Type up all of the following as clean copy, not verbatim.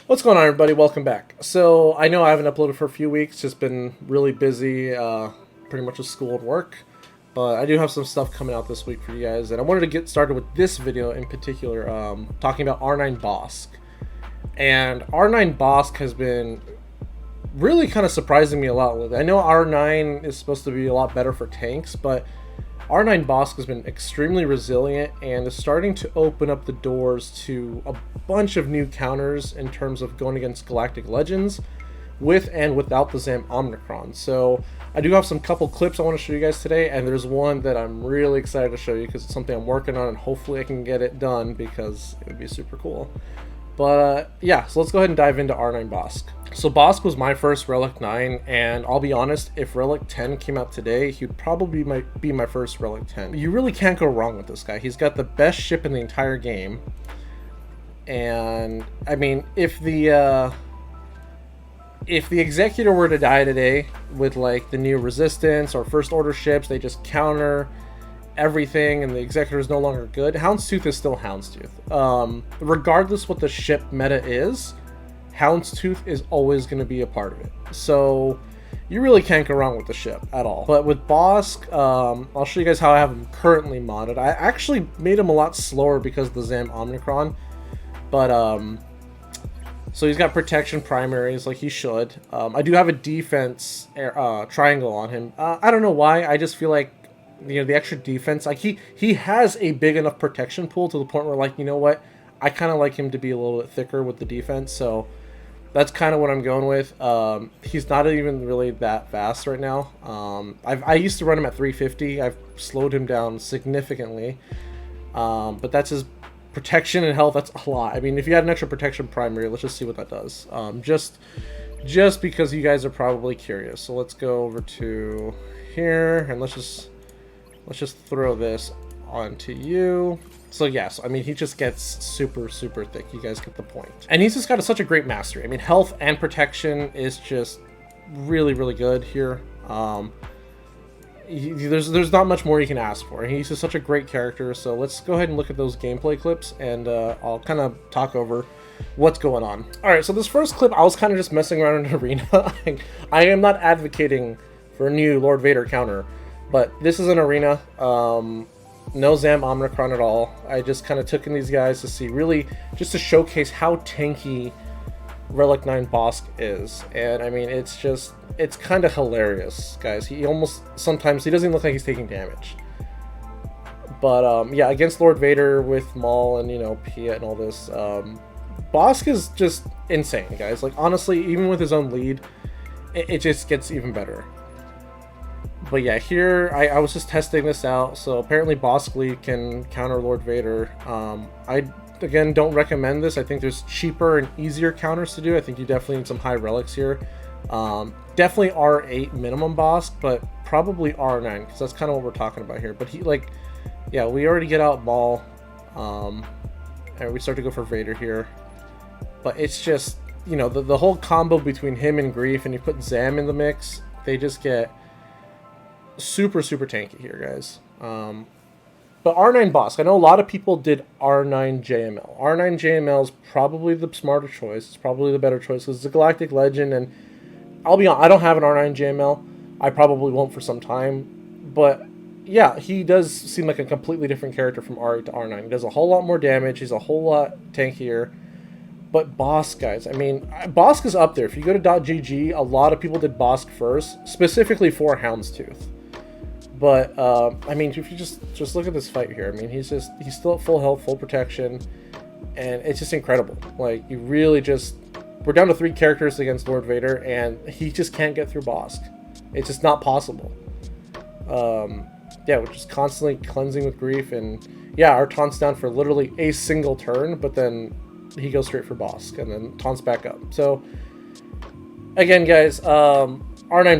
What's going on, everybody? Welcome back. So, I know I haven't uploaded for a few weeks, just been really busy, pretty much with school and work. But I do have some stuff coming out this week for you guys, and I wanted to get started with this video in particular, talking about R9 Bossk. And R9 Bossk has been really kind of surprising me a lot. I know R9 is supposed to be a lot better for tanks, but R9 Bossk has been extremely resilient and is starting to open up the doors to a bunch of new counters in terms of going against Galactic Legends with and without the Zam Omnicron. So I do have some couple clips I want to show you guys today, and there's one that I'm really excited to show you because it's something I'm working on and hopefully I can get it done because it would be super cool. But yeah, so let's go ahead and dive into R9 Bossk. So Bossk was my first Relic 9, and I'll be honest, if Relic 10 came out today, he'd probably be my first Relic 10. You really can't go wrong with this guy. He's got the best ship in the entire game. And, I mean, if the Executor were to die today with, like, the new Resistance or First Order ships, they just counter everything and the Executor is no longer good, Houndstooth is still Houndstooth. Regardless what the ship meta is, Houndstooth is always going to be a part of it. So you really can't go wrong with the ship at all. But with Bossk, I'll show you guys how I have him currently modded. I actually made him a lot slower because of the Zam Omnicron. But so he's got protection primaries like he should. I do have a defense triangle on him. I don't know why. I just feel like, you know, the extra defense, like he has a big enough protection pool to the point where, like, you know what, I kind of like him to be a little bit thicker with the defense, so that's kind of what I'm going with. He's not even really that fast right now. I used to run him at 350. I've slowed him down significantly, but that's his protection and health. That's a lot. I mean, if you had an extra protection primary, let's just see what that does. Just because you guys are probably curious, so let's go over to here and let's just throw this onto you. So yes, I mean, he just gets super thick. You guys get the point. And he's just got such a great mastery. I mean, health and protection is just really good here. There's not much more you can ask for. He's just such a great character. So let's go ahead and look at those gameplay clips, and I'll kind of talk over what's going on. All right, so this first clip, I was kind of just messing around in an arena. I am not advocating for a new Lord Vader counter, but this is an arena. No Zam Omnicron at all. I just kind of took in these guys to see, really, just to showcase how tanky Relic 9 Bossk is. And I mean, it's kind of hilarious, guys. Sometimes he doesn't look like he's taking damage. But yeah, against Lord Vader with Maul and, you know, Pia and all this, Bossk is just insane, guys. Like, honestly, even with his own lead, it just gets even better. But yeah, here, I was just testing this out. So apparently Bossk lead can counter Lord Vader. I, again, don't recommend this. I think there's cheaper and easier counters to do. I think you definitely need some high relics here. Definitely R8 minimum Bossk, but probably R9, because that's kind of what we're talking about here. But he, like, yeah, we already get out Maul. And we start to go for Vader here. But it's just, you know, the whole combo between him and Grief, and you put Zam in the mix, they just get super tanky here, guys. But R9 Bossk, I know a lot of people did R9 JML. R9 JML is probably the smarter choice. It's probably the better choice because it's a Galactic Legend, and I'll be honest, I don't have an R9 JML. I probably won't for some time. But yeah, he does seem like a completely different character from R8 to R9. He does a whole lot more damage. He's a whole lot tankier. But Bossk, guys, I mean, Bossk is up there. If you go to .gg, a lot of people did Bossk first, specifically for Houndstooth. But, I mean, if you just look at this fight here, I mean, he's still at full health, full protection, and it's just incredible. Like, you really we're down to 3 characters against Lord Vader, and he just can't get through Bossk. It's just not possible. Yeah, we're just constantly cleansing with Grief, and yeah, our taunt's down for literally a single turn, but then he goes straight for Bossk, and then taunts back up. So, again, guys, R9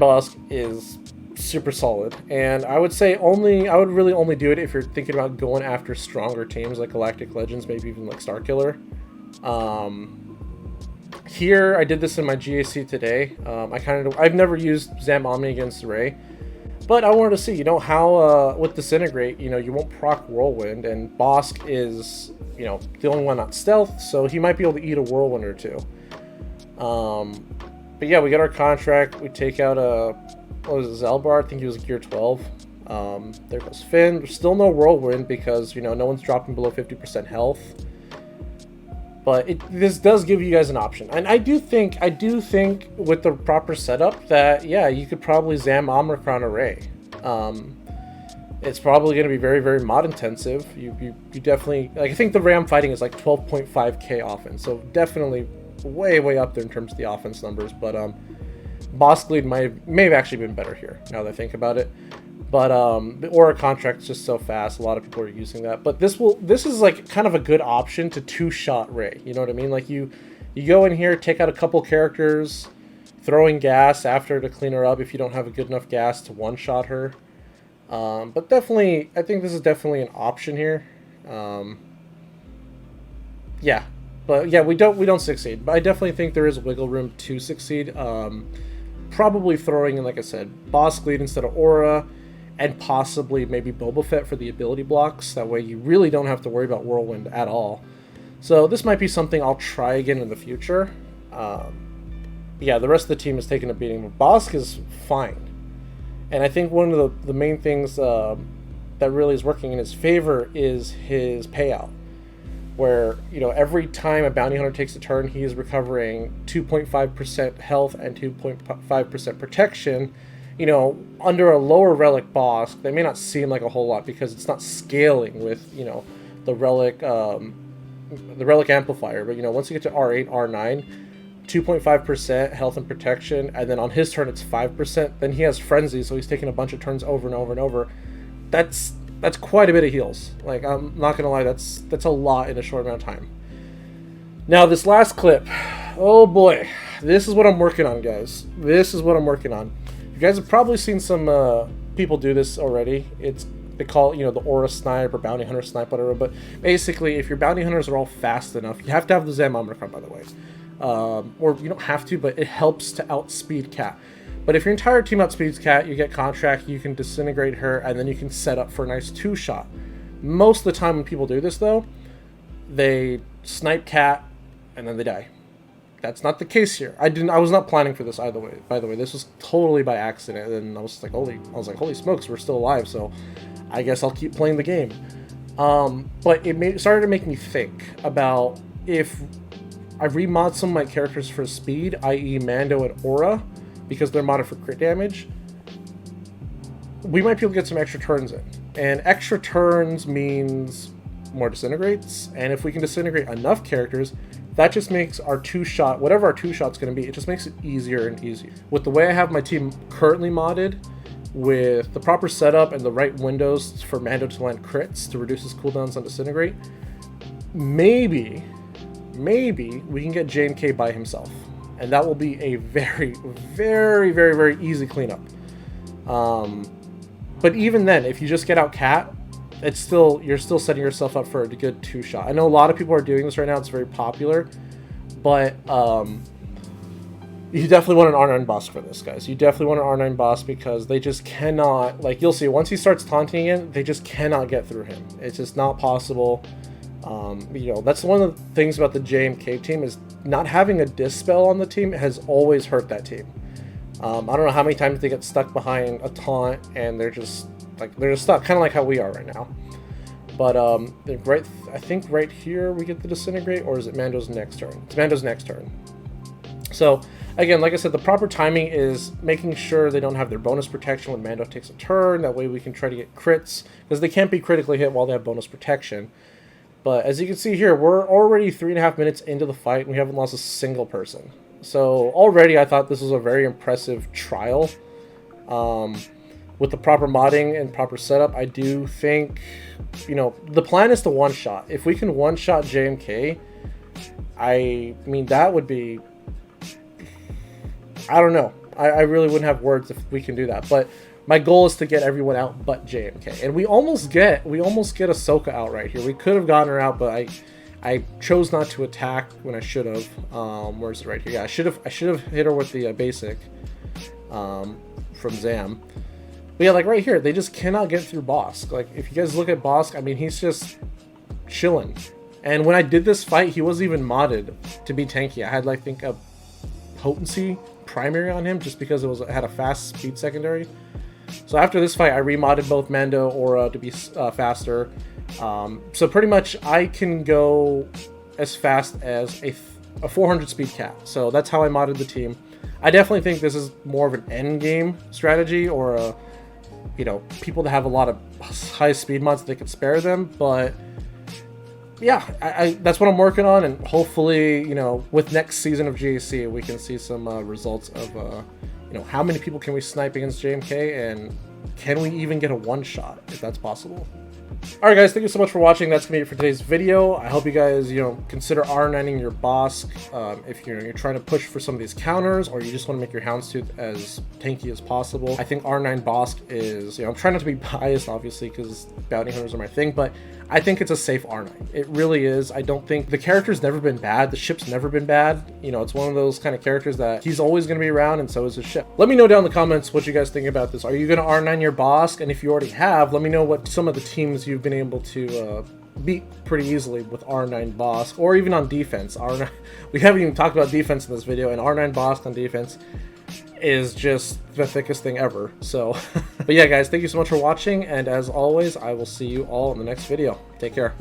Bossk is super solid, and I would really only do it if you're thinking about going after stronger teams like Galactic Legends, maybe even like Starkiller. Here I did this in my GAC today. I've never used Zam Omni against Rey, but I wanted to see, you know, how with Disintegrate, you know, you won't proc Whirlwind, and Bossk is you know, the only one not stealth, so he might be able to eat a whirlwind or two. But yeah, we get our contract. We take out what was it, Zelbar? I think he was gear 12. There goes Finn. There's still no whirlwind because, you know, no one's dropping below 50% health. But this does give you guys an option, and I do think with the proper setup that, yeah, you could probably Zam Omicron array. It's probably going to be very, very mod intensive. You definitely, like, I think the Ram fighting is like 12.5k offense, so definitely way up there in terms of the offense numbers. But Bossk lead may have actually been better here now that I think about it. But the Aura contract is just so fast. A lot of people are using that. But this is like kind of a good option to two-shot Rey. You know what I mean? Like you go in here, take out a couple characters, throwing gas after to clean her up if you don't have a good enough gas to one-shot her. But definitely, I think this is definitely an option here. Yeah, but yeah, we don't succeed. But I definitely think there is wiggle room to succeed. Probably throwing in, like I said, Bossk lead instead of Aura. And possibly maybe Boba Fett for the ability blocks. That way you really don't have to worry about Whirlwind at all. So this might be something I'll try again in the future. Yeah, the rest of the team is taking a beating, but Bossk is fine. And I think one of the main things that really is working in his favor is his payout. Where, you know, every time a bounty hunter takes a turn, he is recovering 2.5% health and 2.5% protection. You know, under a lower Relic Bossk, they may not seem like a whole lot because it's not scaling with, you know, the Relic amplifier. But, you know, once you get to R8, R9, 2.5% health and protection, and then on his turn it's 5%. Then he has Frenzy, so he's taking a bunch of turns over and over and over. That's quite a bit of heals. Like, I'm not gonna lie, that's a lot in a short amount of time. Now this last clip, oh boy, this is what I'm working on, guys. This is what I'm working on. You guys have probably seen some people do this already. They call it, you know, the Aura snipe or bounty hunter snipe, whatever. But basically, if your bounty hunters are all fast enough, you have to have the Zam Omicron, by the way. Or you don't have to, but it helps to outspeed Cat. But if your entire team outspeeds Cat, you get contract, you can disintegrate her, and then you can set up for a nice two-shot. Most of the time when people do this, though, they snipe Cat, and then they die. That's not the case here. I was not planning for this either way. By the way, this was totally by accident, and I was like, holy smokes, we're still alive. So, I guess I'll keep playing the game. But it started to make me think about if I remod some of my characters for speed, i.e., Mando and Aura, because they're modded for crit damage. We might be able to get some extra turns in, and extra turns means more disintegrates. And if we can disintegrate enough characters, that just makes our two-shot, whatever our two-shot's going to be, it just makes it easier and easier. With the way I have my team currently modded, with the proper setup and the right windows for Mando to land crits to reduce his cooldowns on disintegrate, maybe we can get J&K by himself. And that will be a very, very, very, very easy cleanup. But even then, if you just get out Cat, you're still setting yourself up for a good two-shot. I know a lot of people are doing this right now. It's very popular, but you definitely want an R9 Bossk for this, guys. You definitely want an R9 Bossk because they just cannot, like, you'll see, once he starts taunting again, they just cannot get through him. It's just not possible. You know, that's one of the things about the J&K team is not having a dispel on the team has always hurt that team. I don't know how many times they get stuck behind a taunt and they're just stuck, kind of like how we are right now. But I think right here we get the disintegrate, or is it Mando's next turn? It's Mando's next turn. So again, like I said, the proper timing is making sure they don't have their bonus protection when Mando takes a turn. That way we can try to get crits, because they can't be critically hit while they have bonus protection. But as you can see here, we're already 3.5 minutes into the fight, and we haven't lost a single person. So already I thought this was a very impressive trial. With the proper modding and proper setup, I do think, you know, the plan is to one-shot. If we can one-shot J&K, I mean, that would be, I don't know. I really wouldn't have words if we can do that. But my goal is to get everyone out but J&K. And we almost get Ahsoka out right here. We could have gotten her out, but I chose not to attack when I should have. Where is it right here? Yeah, I should have hit her with the basic from Zam. But yeah, like right here, they just cannot get through Bossk. Like, if you guys look at Bossk, I mean, he's just chilling. And when I did this fight, he wasn't even modded to be tanky. I had, like, I think a potency primary on him just because it had a fast speed secondary. So after this fight, I remodded both Mando Aura to be faster. So pretty much I can go as fast as a 400 speed cat. So that's how I modded the team. I definitely think this is more of an end game strategy, or you know, people that have a lot of high speed mods, they could spare them. But yeah, that's what I'm working on, and hopefully, you know, with next season of GAC, we can see some results of, you know, how many people can we snipe against JMK, and can we even get a one-shot, if that's possible. Alright guys, thank you so much for watching. That's going to be it for today's video. I hope you guys, you know, consider R9ing your Bossk if you're trying to push for some of these counters, or you just want to make your Houndstooth as tanky as possible. I think R9 Bossk is, you know, I'm trying not to be biased, obviously, because bounty hunters are my thing, but I think it's a safe R9. It really is. I don't think the character's never been bad. The ship's never been bad. You know, it's one of those kind of characters that he's always going to be around, and so is his ship. Let me know down in the comments what you guys think about this. Are you going to R9 your Bossk? And if you already have, let me know what some of the teams you've been able to beat pretty easily with R9 Bossk, or even on defense. R9, we haven't even talked about defense in this video, and R9 Bossk on defense is just the thickest thing ever. So, but yeah guys, thank you so much for watching, and as always, I will see you all in the next video. Take care.